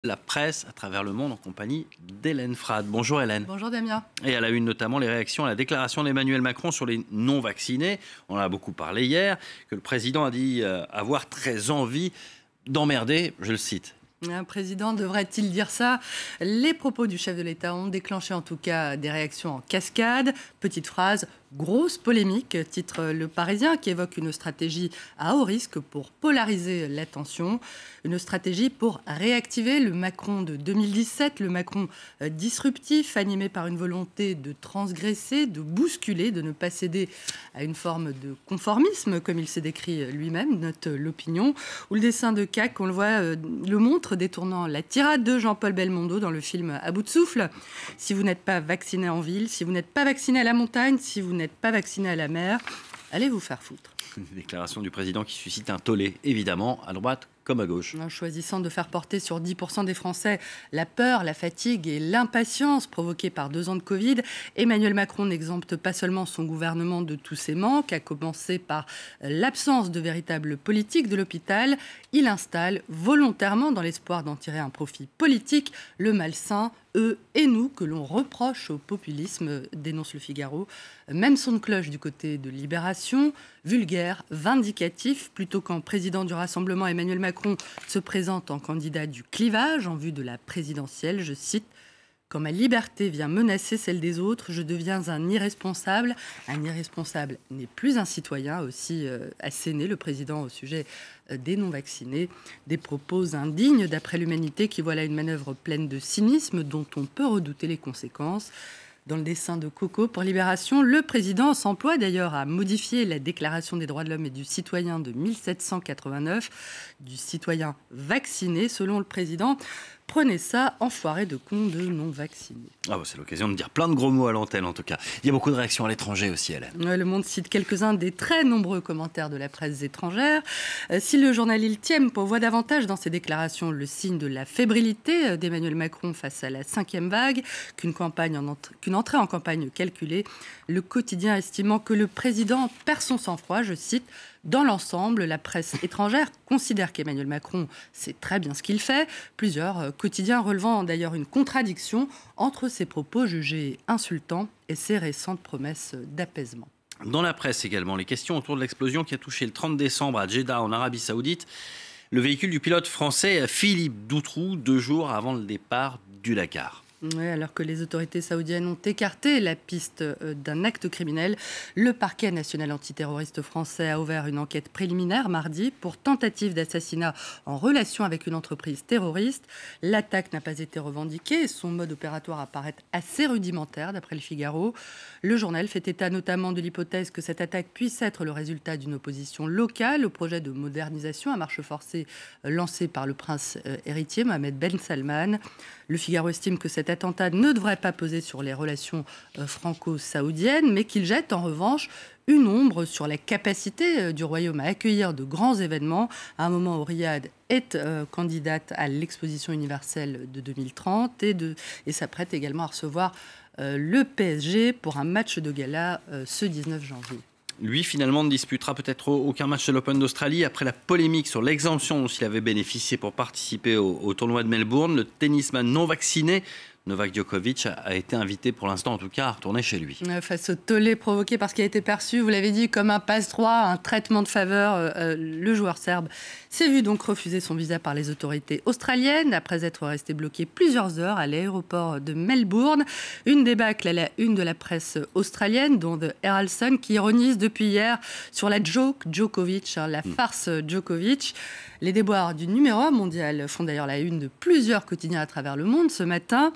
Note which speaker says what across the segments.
Speaker 1: La presse à travers le monde en compagnie d'Hélène Frade. Bonjour Hélène.
Speaker 2: Bonjour Damien.
Speaker 1: Et à la une notamment les réactions à la déclaration d'Emmanuel Macron sur les non-vaccinés. On en a beaucoup parlé hier, que le président a dit avoir très envie d'emmerder, je le cite.
Speaker 2: Un président devrait-il dire ça? Les propos du chef de l'État ont déclenché en tout cas des réactions en cascade. Petite phrase, grosse polémique, titre Le Parisien, qui évoque une stratégie à haut risque pour polariser l'attention. Une stratégie pour réactiver le Macron de 2017, le Macron disruptif, animé par une volonté de transgresser, de bousculer, de ne pas céder à une forme de conformisme, comme il s'est décrit lui-même, note l'opinion, où le dessin de CAC, on le voit, le montre, détournant la tirade de Jean-Paul Belmondo dans le film À bout de souffle. Si vous n'êtes pas vacciné en ville, si vous n'êtes pas vacciné à la montagne, si vous n'êtes pas vacciné à la mer, allez vous faire foutre.
Speaker 1: Une déclaration du président qui suscite un tollé, évidemment, à droite comme à gauche.
Speaker 2: En choisissant de faire porter sur 10% des Français la peur, la fatigue et l'impatience provoquées par 2 ans de Covid, Emmanuel Macron n'exempte pas seulement son gouvernement de tous ses manques, à commencer par l'absence de véritable politique de l'hôpital. Il installe volontairement, dans l'espoir d'en tirer un profit politique, le malsain eux et nous que l'on reproche au populisme, dénonce Le Figaro. Même son de cloche du côté de Libération, vulgaire, vindicatif, plutôt qu'en président du Rassemblement, Emmanuel Macron se présente en candidat du clivage en vue de la présidentielle, je cite: quand ma liberté vient menacer celle des autres, je deviens un irresponsable. Un irresponsable n'est plus un citoyen, aussi asséné le président au sujet des non-vaccinés. Des propos indignes d'après l'humanité qui voilà une manœuvre pleine de cynisme dont on peut redouter les conséquences. Dans le dessin de Coco pour Libération, le président s'emploie d'ailleurs à modifier la Déclaration des droits de l'homme et du citoyen de 1789, du citoyen vacciné, selon le président. Prenez ça, enfoiré de cons de non-vaccinés.
Speaker 1: Ah bah c'est l'occasion de dire plein de gros mots à l'antenne en tout cas. Il y a beaucoup de réactions à l'étranger aussi, Hélène.
Speaker 2: Le Monde cite quelques-uns des très nombreux commentaires de la presse étrangère. Si le journal Il Tiempo voit davantage dans ses déclarations le signe de la fébrilité d'Emmanuel Macron face à la 5e vague qu'une entrée en campagne calculée, le quotidien estimant que le président perd son sang-froid, je cite: dans l'ensemble, la presse étrangère considère qu'Emmanuel Macron sait très bien ce qu'il fait. Plusieurs quotidiens relevant d'ailleurs une contradiction entre ses propos jugés insultants et ses récentes promesses d'apaisement.
Speaker 1: Dans la presse également, les questions autour de l'explosion qui a touché le 30 décembre à Jeddah en Arabie Saoudite. Le véhicule du pilote français Philippe Doutroux, 2 jours avant le départ du Dakar.
Speaker 2: Oui, alors que les autorités saoudiennes ont écarté la piste d'un acte criminel, le parquet national antiterroriste français a ouvert une enquête préliminaire mardi pour tentative d'assassinat en relation avec une entreprise terroriste. L'attaque n'a pas été revendiquée et son mode opératoire apparaît assez rudimentaire d'après Le Figaro. Le journal fait état notamment de l'hypothèse que cette attaque puisse être le résultat d'une opposition locale au projet de modernisation à marche forcée lancé par le prince héritier Mohamed Ben Salman. Le Figaro estime que cet attentat ne devrait pas peser sur les relations franco-saoudiennes, mais qu'il jette en revanche une ombre sur la capacité du Royaume à accueillir de grands événements, à un moment où Riyad est candidate à l'exposition universelle de 2030 et s'apprête également à recevoir le PSG pour un match de gala ce 19 janvier.
Speaker 1: Lui, finalement, ne disputera peut-être aucun match de l'Open d'Australie. Après la polémique sur l'exemption dont il avait bénéficié pour participer au tournoi de Melbourne, le tennisman non vacciné Novak Djokovic a été invité, pour l'instant en tout cas, à retourner chez lui.
Speaker 2: Face au tollé provoqué par ce qui a été perçu, vous l'avez dit, comme un passe-droit, un traitement de faveur, le joueur serbe s'est vu donc refuser son visa par les autorités australiennes, après être resté bloqué plusieurs heures à l'aéroport de Melbourne. Une débâcle à la une de la presse australienne, dont The Herald Sun, qui ironise depuis hier sur la joke Djokovic, la farce Djokovic. Les déboires du numéro 1 mondial font d'ailleurs la une de plusieurs quotidiens à travers le monde ce matin.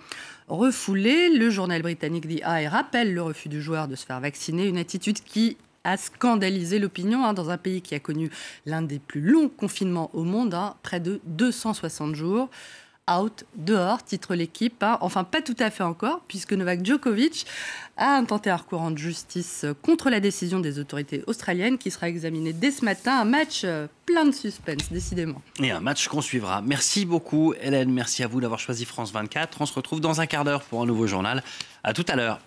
Speaker 2: Refoulé, le journal britannique The Eye rappelle le refus du joueur de se faire vacciner, une attitude qui a scandalisé l'opinion dans un pays qui a connu l'un des plus longs confinements au monde, près de 260 jours. Out, dehors, titre l'équipe. Enfin, pas tout à fait encore, puisque Novak Djokovic a intenté un recours en justice contre la décision des autorités australiennes qui sera examinée dès ce matin. Un match plein de suspense, décidément.
Speaker 1: Et un match qu'on suivra. Merci beaucoup, Hélène. Merci à vous d'avoir choisi France 24. On se retrouve dans un quart d'heure pour un nouveau journal. À tout à l'heure.